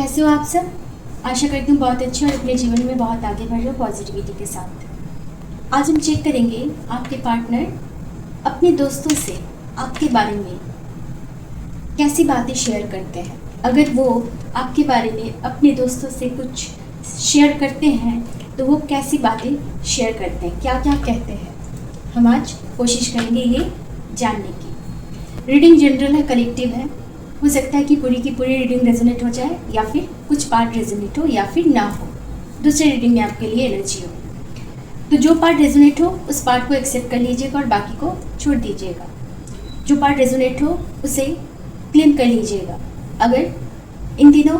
कैसे हो आप सब? आशा करती हूँ बहुत अच्छे और अपने जीवन में बहुत आगे बढ़ रहे हो पॉजिटिविटी के साथ। आज हम चेक करेंगे आपके पार्टनर अपने दोस्तों से आपके बारे में कैसी बातें शेयर करते हैं। अगर वो आपके बारे में अपने दोस्तों से कुछ शेयर करते हैं तो वो कैसी बातें शेयर करते हैं, क्या क्या कहते हैं, हम आज कोशिश करेंगे ये जानने की। रीडिंग जनरल है, कलेक्टिव है। हो सकता है कि पूरी की पूरी रीडिंग रेजोनेट हो जाए या फिर कुछ पार्ट रेजोनेट हो या फिर ना हो, दूसरे रीडिंग में आपके लिए एनर्जी हो। तो जो पार्ट रेजोनेट हो उस पार्ट को एक्सेप्ट कर लीजिएगा और बाकी को छोड़ दीजिएगा। जो पार्ट रेजोनेट हो उसे क्लेम कर लीजिएगा। अगर इन दिनों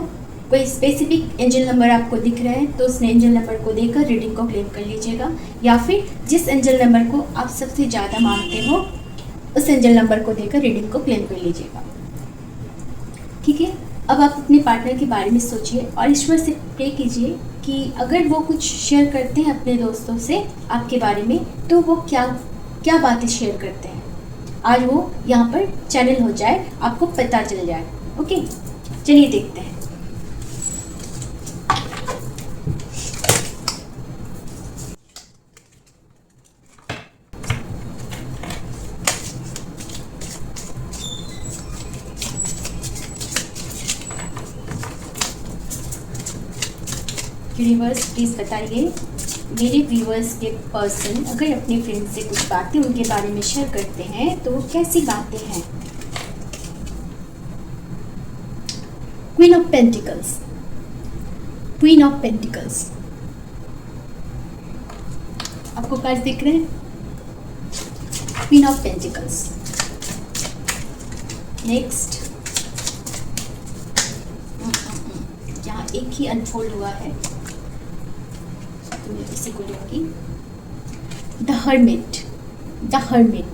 कोई स्पेसिफिक एंजल नंबर आपको दिख रहा है तो उस एंजल नंबर को देकर रीडिंग को क्लेम कर लीजिएगा, या फिर जिस एंजल नंबर को आप सबसे ज़्यादा मानते हो उस एंजल नंबर को देकर रीडिंग को क्लेम कर लीजिएगा। ठीक है, अब आप अपने पार्टनर के बारे में सोचिए और ईश्वर से प्रे कीजिए कि अगर वो कुछ शेयर करते हैं अपने दोस्तों से आपके बारे में तो वो क्या क्या बातें शेयर करते हैं, आज वो यहाँ पर चैनल हो जाए, आपको पता चल जाए। ओके, चलिए देखते हैं। यूनिवर्स प्लीज़ बताइए मेरे व्यूअर्स के पर्सन अगर अपने फ्रेंड से कुछ बातें उनके बारे में शेयर करते हैं तो वो कैसी बातें हैं। Queen of pentacles, queen of pentacles, आपको कार्ड दिख रहे हैं? Queen of pentacles. नेक्स्ट, यहाँ एक ही अनफोल्ड हुआ है तो मैं इसी को लूँगी। The hermit, the hermit,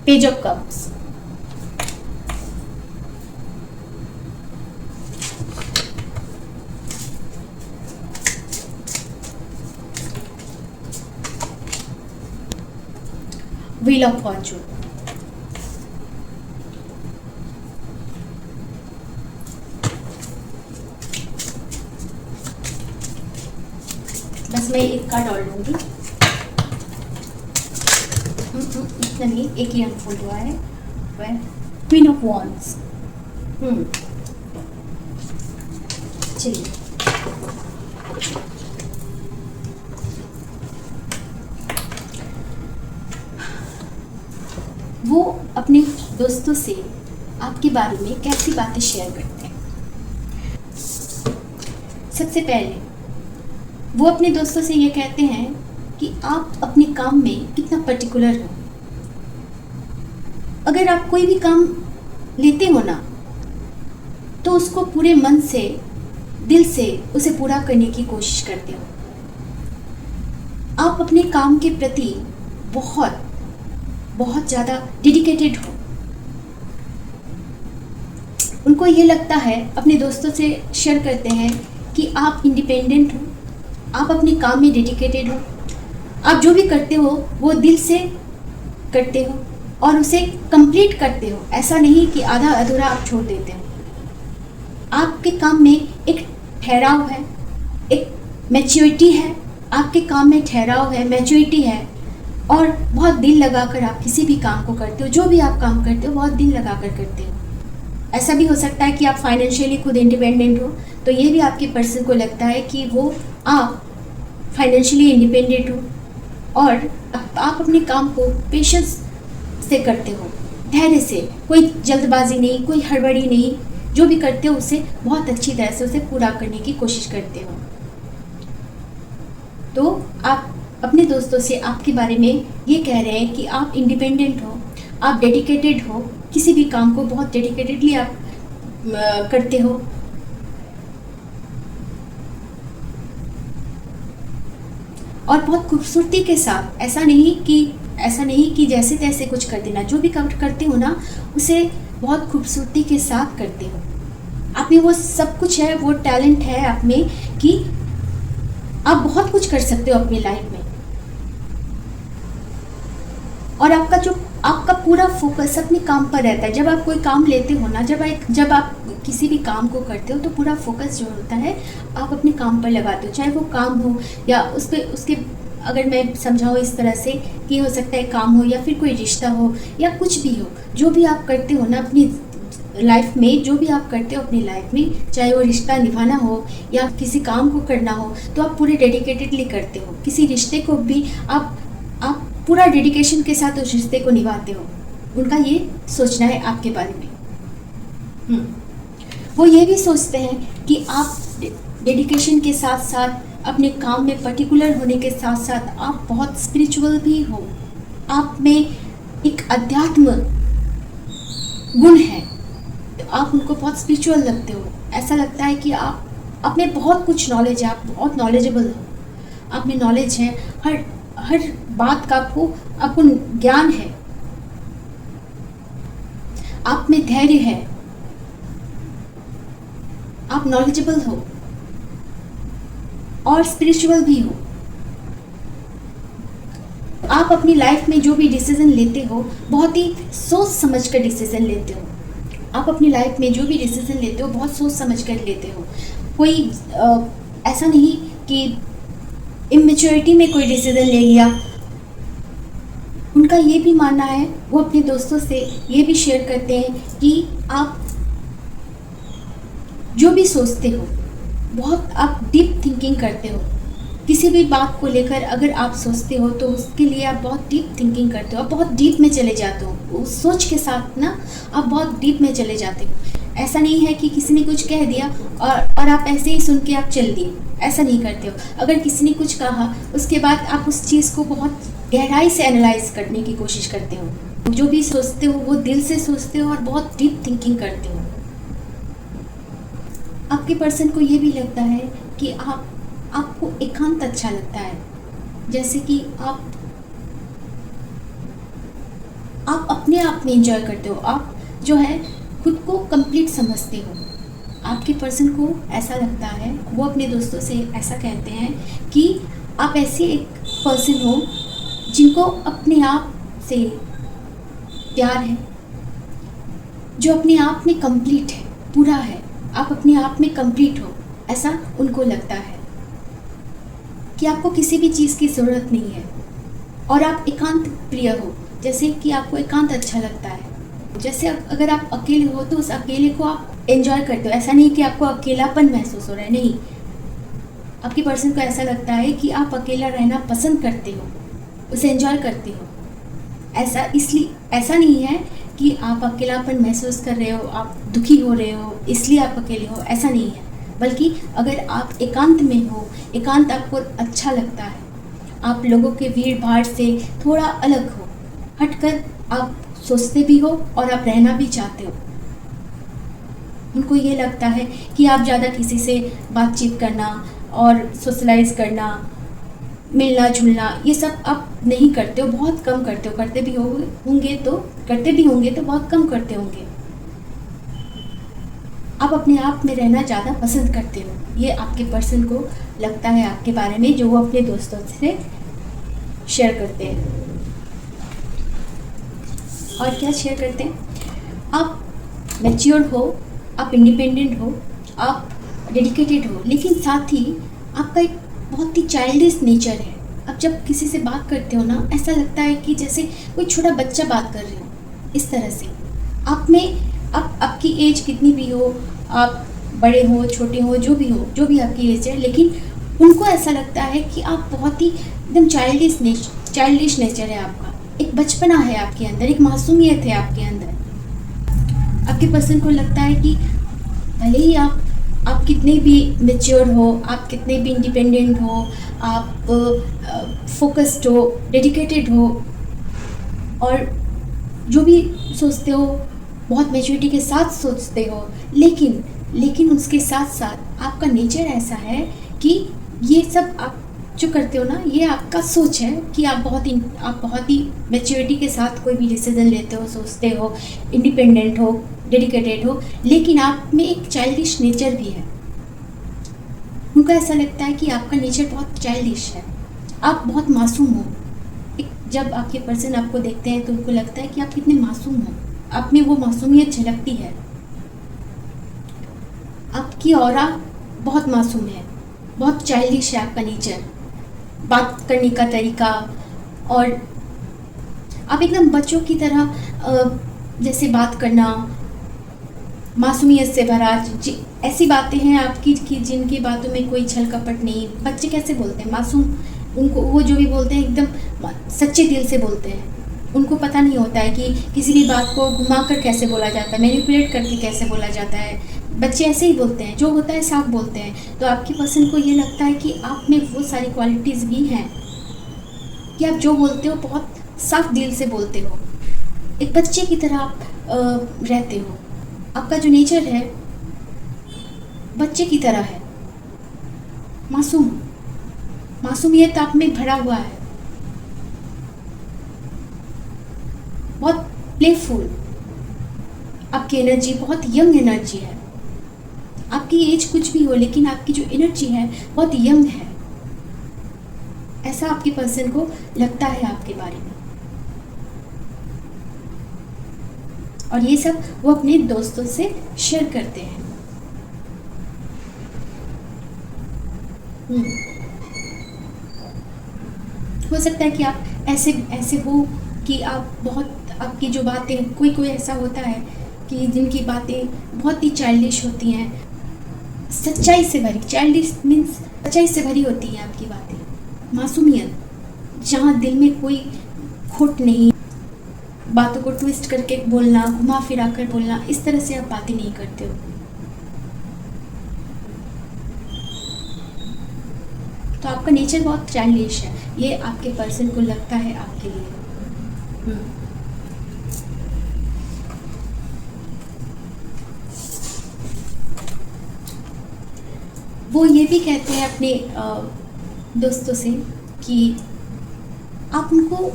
page of cups, wheel of Fortune, बस मैं एक कार्ड और लूंगी। इतना नहीं, एक ही अनफोल्ड हुआ है। Queen of wands. चलिए, वो अपने दोस्तों से आपके बारे में कैसी बातें शेयर करते हैं। सबसे पहले वो अपने दोस्तों से ये कहते हैं कि आप अपने काम में कितना पर्टिकुलर हो। अगर आप कोई भी काम लेते हो ना तो उसको पूरे मन से, दिल से उसे पूरा करने की कोशिश करते हो। आप अपने काम के प्रति बहुत बहुत ज़्यादा डेडिकेटेड हो। उनको ये लगता है, अपने दोस्तों से शेयर करते हैं कि आप इंडिपेंडेंट हो, आप अपने काम में डेडिकेटेड हो, आप जो भी करते हो वो दिल से करते हो और उसे कंप्लीट करते हो। ऐसा नहीं कि आधा अधूरा आप छोड़ देते हो। आपके काम में एक ठहराव है, एक मैच्योरिटी है, आपके काम में ठहराव है, मैच्योरिटी है और बहुत दिल लगाकर आप किसी भी काम को करते हो। जो भी आप काम करते हो बहुत दिल लगाकर करते हो। ऐसा भी हो सकता है कि आप फाइनेंशियली खुद इंडिपेंडेंट हो तो ये भी आपके पर्सन को लगता है कि वो आप फाइनेंशियली इंडिपेंडेंट हो और आप अपने काम को पेशेंस से करते हो, धैर्य से, कोई जल्दबाजी नहीं, कोई हड़बड़ी नहीं। जो भी करते हो उसे बहुत अच्छी तरह से उसे पूरा करने की कोशिश करते हो। तो आप अपने दोस्तों से आपके बारे में ये कह रहे हैं कि आप इंडिपेंडेंट हो, आप डेडिकेटेड हो, किसी भी काम को बहुत डेडिकेटेडली आप करते हो। और बहुत खूबसूरती के साथ, ऐसा नहीं कि जैसे तैसे कुछ कर देना। जो भी काम करते हो ना उसे बहुत खूबसूरती के साथ करते हो। आप में वो सब कुछ है, वो टैलेंट है आप में कि आप बहुत कुछ कर सकते हो अपनी लाइफ में, और आपका पूरा फोकस अपने काम पर रहता है। जब आप कोई काम लेते हो ना, जब आप किसी भी काम को करते हो तो पूरा फोकस जो होता है आप अपने काम पर लगाते हो, चाहे वो काम हो या उसके अगर मैं समझाऊँ इस तरह से कि हो सकता है काम हो या फिर कोई रिश्ता हो या कुछ भी हो, जो भी आप करते हो ना अपनी लाइफ में, जो भी आप करते हो अपनी लाइफ में, चाहे वो रिश्ता निभाना हो या किसी काम को करना हो, तो आप पूरे डेडिकेटेडली करते हो। किसी रिश्ते को भी आप पूरा डेडिकेशन के साथ उस रिश्ते को निभाते हो। उनका ये सोचना है आपके बारे में। वो ये भी सोचते हैं कि आप डेडिकेशन के साथ साथ अपने काम में पर्टिकुलर होने के साथ साथ आप बहुत स्पिरिचुअल भी हो। आप में एक अध्यात्म गुण है, तो आप उनको बहुत स्पिरिचुअल लगते हो। ऐसा लगता है कि आप में बहुत कुछ नॉलेज है, आप बहुत नॉलेजेबल हो, आप में नॉलेज है, हर बात का आपको ज्ञान है, आप में धैर्य है, आप नॉलेजेबल हो और स्पिरिचुअल भी हो। आप अपनी लाइफ में जो भी डिसीजन लेते हो बहुत ही सोच समझ कर डिसीजन लेते हो। आप अपनी लाइफ में जो भी डिसीजन लेते हो बहुत सोच समझ कर लेते हो। कोई ऐसा नहीं कि इमेच्योरिटी में कोई डिसीजन ले लिया। उनका ये भी मानना है, वो अपने दोस्तों से ये भी शेयर करते हैं कि आप जो भी सोचते हो बहुत आप डीप थिंकिंग करते हो। किसी भी बात को लेकर अगर आप सोचते हो तो उसके लिए आप बहुत डीप थिंकिंग करते हो, आप बहुत डीप में चले जाते हो। उस सोच के साथ ना आप बहुत डीप में चले जाते हो। ऐसा नहीं है कि किसी ने कुछ कह दिया और आप ऐसे ही सुन के आप चल दिए, ऐसा नहीं करते हो। अगर किसी ने कुछ कहा उसके बाद आप उस चीज़ को बहुत गहराई से एनालाइज करने की कोशिश करते हो। जो भी सोचते हो वो दिल से सोचते हो और बहुत डीप थिंकिंग करते हो। आपके पर्सन को ये भी लगता है कि आपको एकांत अच्छा लगता है, जैसे कि आप अपने आप में एंजॉय करते हो। आप जो है खुद को कंप्लीट समझते हो। आपके पर्सन को ऐसा लगता है, वो अपने दोस्तों से ऐसा कहते हैं कि आप ऐसे एक पर्सन हो जिनको अपने आप से प्यार है, जो अपने आप में कंप्लीट है, पूरा है। आप अपने आप में कंप्लीट हो, ऐसा उनको लगता है कि आपको किसी भी चीज़ की ज़रूरत नहीं है और आप एकांत प्रिय हो, जैसे कि आपको एकांत अच्छा लगता है। जैसे अगर आप अकेले हो तो उस अकेले को आप एंजॉय करते हो। ऐसा नहीं कि आपको अकेलापन महसूस हो रहा है, नहीं। आपके पर्सन को ऐसा लगता है कि आप अकेला रहना पसंद करते हो, उसे एंजॉय करते हो। ऐसा नहीं है कि आप अकेलापन महसूस कर रहे हो, आप दुखी हो रहे हो इसलिए आप अकेले हो, ऐसा नहीं है। बल्कि अगर आप एकांत में हो, एकांत आपको अच्छा लगता है, आप लोगों के भीड़ भाड़ से थोड़ा अलग हो, हटकर आप सोचते भी हो और आप रहना भी चाहते हो। उनको ये लगता है कि आप ज़्यादा किसी से बातचीत करना और सोशलाइज करना, मिलना जुलना, ये सब आप नहीं करते हो, बहुत कम करते हो। करते भी होंगे तो बहुत कम करते होंगे। आप अपने आप में रहना ज़्यादा पसंद करते हो। ये आपके पर्सन को लगता है आपके बारे में, जो वो अपने दोस्तों से शेयर करते हैं। और क्या शेयर करते हैं? आप मैच्योर हो, आप इंडिपेंडेंट हो, आप डेडिकेटेड हो, लेकिन साथ ही आपका एक बहुत ही चाइल्डिश नेचर है। अब जब किसी से बात करते हो ना, ऐसा लगता है कि जैसे कोई छोटा बच्चा बात कर रहे हो, इस तरह से। आप में आपकी एज कितनी भी हो, आप बड़े हो छोटे हो, जो भी आपकी एज है, लेकिन उनको ऐसा लगता है कि आप बहुत ही एकदम चाइल्डिश नेचर है आपका। एक बचपना है आपके अंदर, एक मासूमियत है आपके अंदर। आपके पर्सन को लगता है कि भले ही आप कितने भी मैच्योर हो, आप कितने भी इंडिपेंडेंट हो, आप फोकस्ड हो, डेडिकेटेड हो और जो भी सोचते हो बहुत मैच्योरिटी के साथ सोचते हो, लेकिन उसके साथ साथ आपका नेचर ऐसा है कि ये सब आप जो करते हो ना, ये आपका सोच है कि आप बहुत ही मैच्योरिटी के साथ कोई भी डिसीजन लेते हो, सोचते हो, इंडिपेंडेंट हो, डेडिकेटेड हो, लेकिन आप में एक चाइल्डिश नेचर भी है। उनको ऐसा लगता है कि आपका नेचर बहुत चाइल्डिश है, आप बहुत मासूम हो। जब आपके पर्सन आपको देखते हैं तो उनको लगता है कि आप कितने मासूम हो, आप में वो मासूमियत झलकती है। आपकी ऑरा बहुत मासूम है, बहुत चाइल्डिश है आपका नेचर, बात करने का तरीका, और आप एकदम बच्चों की तरह जैसे बात करना, मासूमियत से भरा। ऐसी बातें हैं आपकी कि जिनकी बातों में कोई छल कपट नहीं। बच्चे कैसे बोलते हैं, मासूम, उनको वो जो भी बोलते हैं एकदम सच्चे दिल से बोलते हैं। उनको पता नहीं होता है कि किसी भी बात को घुमाकर कैसे बोला जाता है, मैनिपुलेट करके कैसे बोला जाता है। बच्चे ऐसे ही बोलते हैं, जो होता है साफ बोलते हैं। तो आपकी पर्सन को ये लगता है कि आप में वो सारी क्वालिटीज़ भी हैं कि आप जो बोलते हो बहुत साफ दिल से बोलते हो, एक बच्चे की तरह आप रहते हो। आपका जो नेचर है बच्चे की तरह है, मासूमियत आप में भरा हुआ है, बहुत प्लेफुल। आपकी एनर्जी बहुत यंग एनर्जी है। आपकी एज कुछ भी हो, लेकिन आपकी जो एनर्जी है बहुत यंग है। ऐसा आपके पर्सन को लगता है आपके बारे में। और ये सब वो अपने दोस्तों से शेयर करते हैं। हो सकता है कि आप ऐसे हो कि आप बहुत, आपकी जो बातें, कोई ऐसा होता है कि जिनकी बातें बहुत ही चाइल्डिश होती हैं, सच्चाई से भरी। चाइल्डिश मीन्स सच्चाई से भरी होती हैं आपकी बातें, मासूमियत, जहाँ दिल में कोई खोट नहीं। बातों को ट्विस्ट करके बोलना, घुमा फिरा कर बोलना, इस तरह से आप बातें नहीं करते हो। तो आपका नेचर बहुत चाइल्डिश है, ये आपके पर्सन को लगता है आपके लिए। वो ये भी कहते हैं अपने दोस्तों से कि आप उनको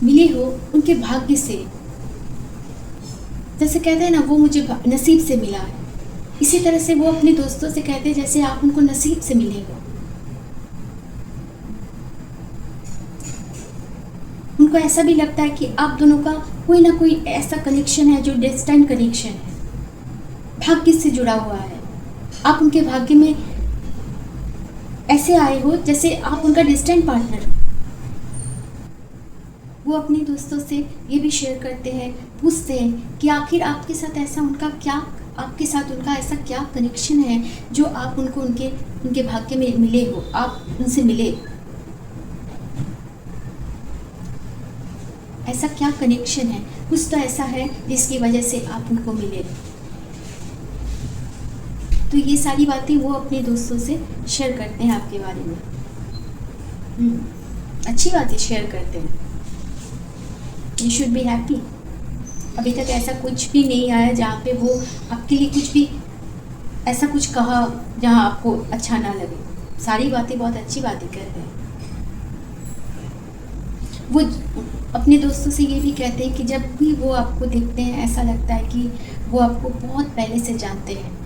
मिले हो उनके भाग्य से। जैसे कहते हैं ना, वो मुझे नसीब से मिला है, इसी तरह से वो अपने दोस्तों से कहते हैं जैसे आप उनको नसीब से मिले हो। उनको ऐसा भी लगता है कि आप दोनों का कोई ना कोई ऐसा कनेक्शन है जो डेस्टाइन कनेक्शन है, भाग्य से जुड़ा हुआ है। आप उनके भाग्य में ऐसे आए हो जैसे आप उनका डेस्टाइन पार्टनर। वो अपने दोस्तों से ये भी शेयर करते हैं, पूछते हैं कि आखिर आपके साथ ऐसा उनका क्या, आपके साथ उनका ऐसा क्या कनेक्शन है जो आप उनको उनके भाग्य में मिले हो, आप उनसे मिले। ऐसा क्या कनेक्शन है, कुछ तो ऐसा है जिसकी वजह से आप उनको मिले। तो ये सारी बातें वो अपने दोस्तों से शेयर करते हैं आपके बारे में। अच्छी बातें शेयर करते हैं। You should be happy. अभी तक ऐसा कुछ भी नहीं आया जहाँ पे वो आपके लिए कुछ भी ऐसा कुछ कहा जहाँ आपको अच्छा ना लगे। सारी बातें बहुत अच्छी बातें करते हैं। वो अपने दोस्तों से ये भी कहते हैं कि जब भी वो आपको देखते हैं ऐसा लगता है कि वो आपको बहुत पहले से जानते हैं।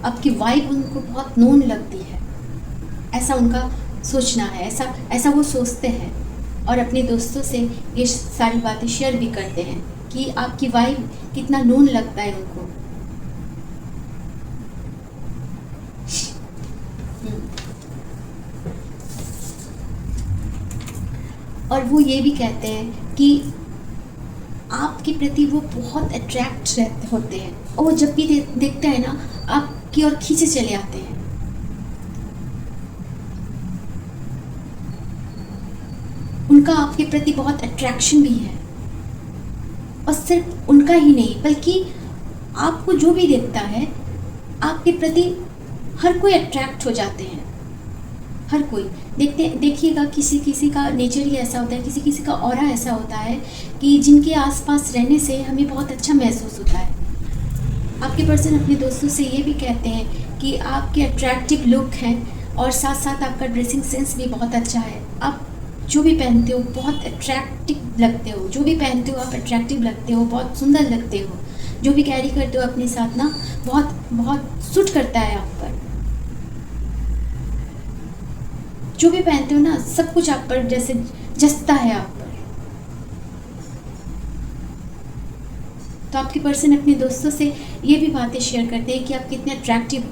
आपकी वाइब उनको बहुत नोन लगती है, ऐसा उनका सोचना है, ऐसा वो सोचते हैं। और अपने दोस्तों से ये सारी बातें शेयर भी करते हैं कि आपकी वाइब कितना नोन लगता है उनको। और वो ये भी कहते हैं कि आपके प्रति वो बहुत अट्रैक्ट होते हैं, और वो जब भी देखते हैं ना आपकी ओर खींचे चले आते हैं। उनका आपके प्रति बहुत अट्रैक्शन भी है, और सिर्फ उनका ही नहीं बल्कि आपको जो भी देखता है आपके प्रति हर कोई अट्रैक्ट हो जाते हैं। हर कोई देखिएगा, किसी का नेचर ही ऐसा होता है, किसी का ऑरा ऐसा होता है कि जिनके आसपास रहने से हमें बहुत अच्छा महसूस होता है। आपके पर्सन अपने दोस्तों से ये भी कहते हैं कि आपके अट्रैक्टिव लुक हैं, और साथ साथ आपका ड्रेसिंग सेंस भी बहुत अच्छा है। आप जो भी पहनते हो बहुत अट्रैक्टिव लगते हो, जो भी पहनते हो आप अट्रैक्टिव लगते हो, बहुत सुंदर लगते हो। जो भी कैरी करते हो अपने साथ ना बहुत बहुत सूट करता है आप पर। जो भी पहनते हो ना सब कुछ आप पर जैसे जचता है आप पर। तो आपके पर्सन अपने दोस्तों से ये भी बातें शेयर करते हैं कि आप कितने अट्रैक्टिव हो,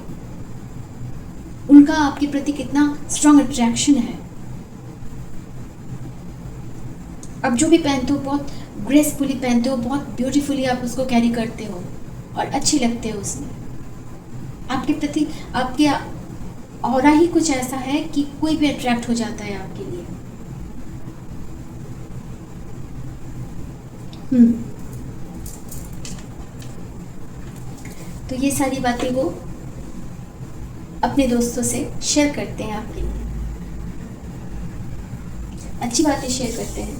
उनका आपके प्रति कितना स्ट्रॉन्ग अट्रैक्शन है। आप जो भी पहनते हो बहुत ग्रेसफुली पहनते हो, बहुत ब्यूटीफुली आप उसको कैरी करते हो और अच्छे लगते हो उसमें। आपके प्रति आपके ऑरा ही कुछ ऐसा है कि कोई भी अट्रैक्ट हो जाता है आपके लिए। तो ये सारी बातें वो अपने दोस्तों से शेयर करते हैं आपके लिए, अच्छी बातें शेयर करते हैं।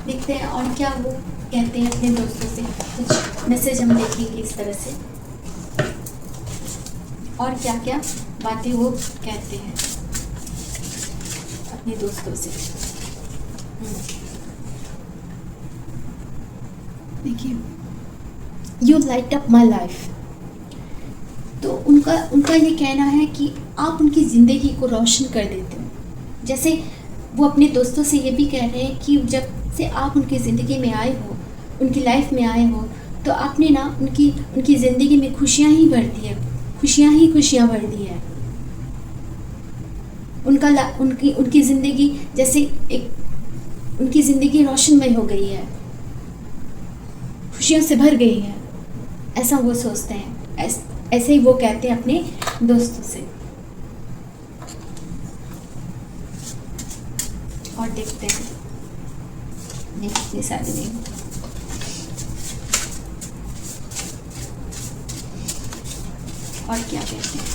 देखते हैं और क्या वो कहते हैं अपने दोस्तों से। कुछ मैसेज हम देखेंगे इस तरह से, और क्या क्या बातें वो कहते हैं अपने दोस्तों से। देखिए, you light up my life. तो उनका ये कहना है कि आप उनकी ज़िंदगी को रोशन कर देते हो। जैसे वो अपने दोस्तों से ये भी कह रहे हैं कि जब से आप उनकी ज़िंदगी में आए हो, उनकी लाइफ में आए हो, तो आपने ना उनकी ज़िंदगी में खुशियाँ ही भर दी है, खुशियाँ ही खुशियाँ भर दी है। उनकी ज़िंदगी जैसे एक उनकी ज़िंदगी रोशनमय हो गई है, खुशियों से भर गई है, ऐसा वो सोचते हैं। ऐसे ही वो कहते हैं अपने दोस्तों से। और देखते हैं नेक्स्ट सारे में और क्या कहते हैं।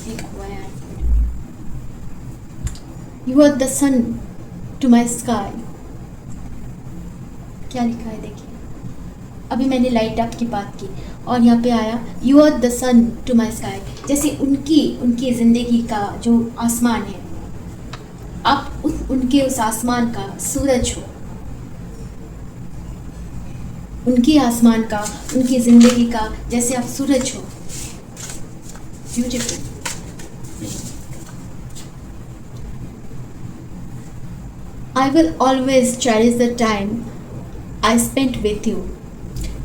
एक हुआ है, you are the sun to my sky. क्या लिखा है देखिए, अभी मैंने लाइट अप की बात की और यहाँ पे आया you are the sun to my sky. जैसे उनकी ज़िंदगी का जो आसमान है, आप उनके उस आसमान का सूरज हो, उनकी आसमान का, उनकी ज़िंदगी का जैसे आप सूरज हो। Beautiful. I will always cherish the time I spent with you.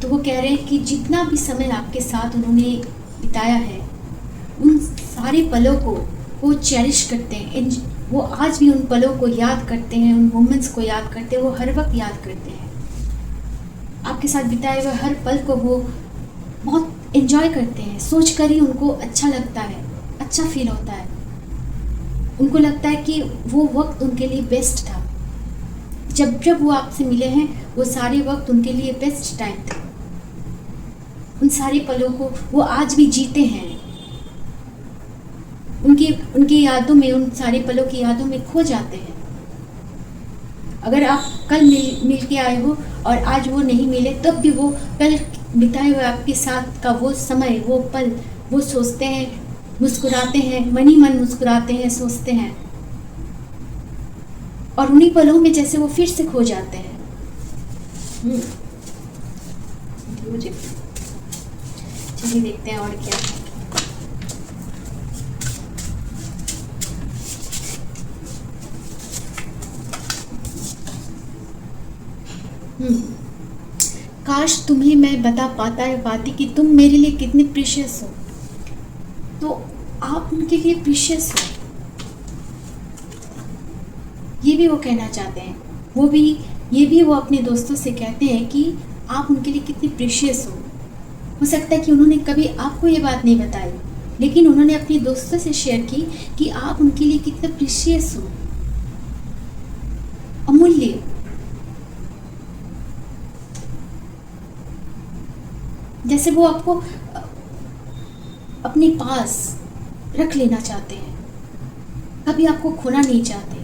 तो वो कह रहे हैं कि जितना भी समय आपके साथ उन्होंने बिताया है, उन सारे पलों को वो चेरिश करते हैं। वो आज भी उन पलों को याद करते हैं, उन मोमेंट्स को याद करते हैं, वो हर वक्त याद करते हैं। आपके साथ बिताए हुए हर पल को वो बहुत एंजॉय करते हैं। सोच कर ही उनको अच्छा लगता है, अच्छा फील होता है। उनको लगता है कि वो वक्त उनके लिए बेस्ट था। जब जब वो आपसे मिले हैं, वो सारे वक्त उनके लिए बेस्ट टाइम था। उन सारे पलों को वो आज भी जीते हैं। उनकी यादों में, उन सारे पलों की यादों में खो जाते हैं। अगर आप कल मिल के आए हो और आज वो नहीं मिले, तब भी वो कल बिताए हुए आपके साथ का वो समय, वो पल वो सोचते हैं, मुस्कुराते हैं, मन ही मन मुस्कुराते हैं, सोचते हैं। और उन्हीं पलों में जैसे वो फिर से खो जाते हैं। चलिए देखते हैं और क्या है। काश तुम्हें मैं बता पाती कि तुम मेरे लिए कितने प्रीशियस हो। तो आप उनके लिए प्रीशियस हो, ये भी वो कहना चाहते हैं। ये भी वो अपने दोस्तों से कहते हैं कि आप उनके लिए कितने प्रीशियस हो सकता है कि उन्होंने कभी आपको ये बात नहीं बताई, लेकिन उन्होंने अपने दोस्तों से शेयर की कि आप उनके लिए कितने प्रीशियस हो, अमूल्य। जैसे वो आपको अपने पास रख लेना चाहते हैं, कभी आपको खोना नहीं चाहते।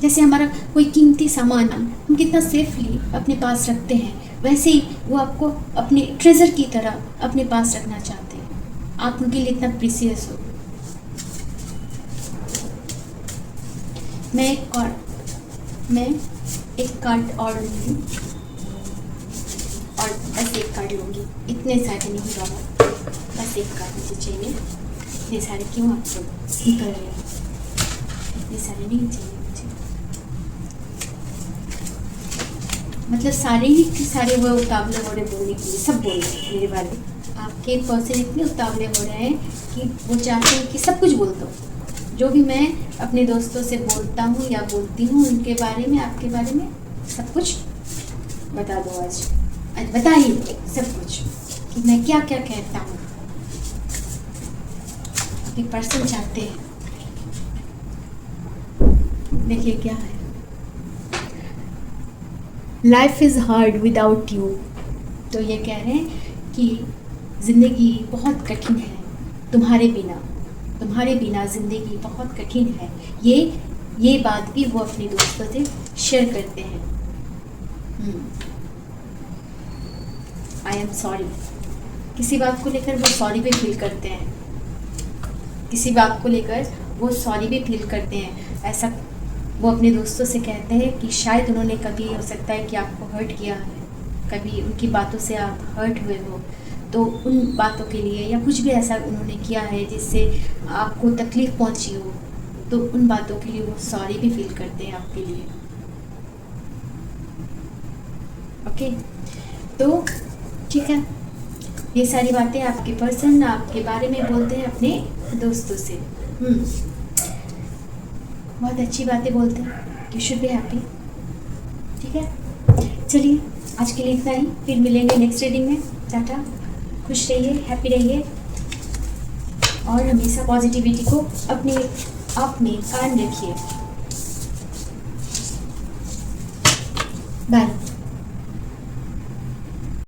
जैसे हमारा कोई कीमती सामान हम कितना सेफली अपने पास रखते हैं, वैसे ही वो आपको अपने ट्रेजर की तरह अपने पास रखना चाहते हैं। आप उनके लिए इतना प्रीसियस हो। मैं एक कार्ड और लूँगी और बस एक कार्ड लूँगी, इतने सारे नहीं बाबा, बस एक कार्ड मुझे चाहिए। इतने सारे क्यों आपको निकल रहे हैं, इतने सारे नहीं चाहिए मुझे। मतलब सारे ही सारे वो उतावले हो रहे बोलने के लिए, सब बोल रहे हैं मेरे बारे में। आपके पर्सन इतने उतावले हो रहे हैं कि वो चाहते हैं कि सब कुछ बोल दो, जो भी मैं अपने दोस्तों से बोलता हूँ या बोलती हूँ उनके बारे में, आपके बारे में सब कुछ बता दो। आज बता ही दो सब कुछ कि मैं क्या क्या कहता हूँ। आपके पर्सन चाहते हैं, देखिए क्या है, life is hard without you. तो ये कह रहे हैं कि ज़िंदगी बहुत कठिन है तुम्हारे बिना, तुम्हारे बिना ज़िंदगी बहुत कठिन है। ये बात भी वो अपने दोस्तों से शेयर करते हैं। आई एम सॉरी, किसी बात को लेकर वो सॉरी भी फील करते हैं, किसी बात को लेकर वो सॉरी भी फील करते हैं। ऐसा वो अपने दोस्तों से कहते हैं कि शायद उन्होंने कभी, हो सकता है कि आपको हर्ट किया है, कभी उनकी बातों से आप हर्ट हुए हो, तो उन बातों के लिए या कुछ भी ऐसा उन्होंने किया है जिससे आपको तकलीफ़ पहुंची हो, तो उन बातों के लिए वो सॉरी भी फील करते हैं आपके लिए। ओके, तो ठीक है, ये सारी बातें आपके पर्सन आपके बारे में बोलते हैं अपने दोस्तों से। बहुत अच्छी बातें बोलते हैं, यू शुड बी हैप्पी। ठीक है, चलिए आज के लिए इतना ही, फिर मिलेंगे नेक्स्ट रीडिंग में। टाटा, खुश रहिए, हैप्पी रहिए और हमेशा पॉजिटिविटी को अपने आप में कायम रखिए। बाय।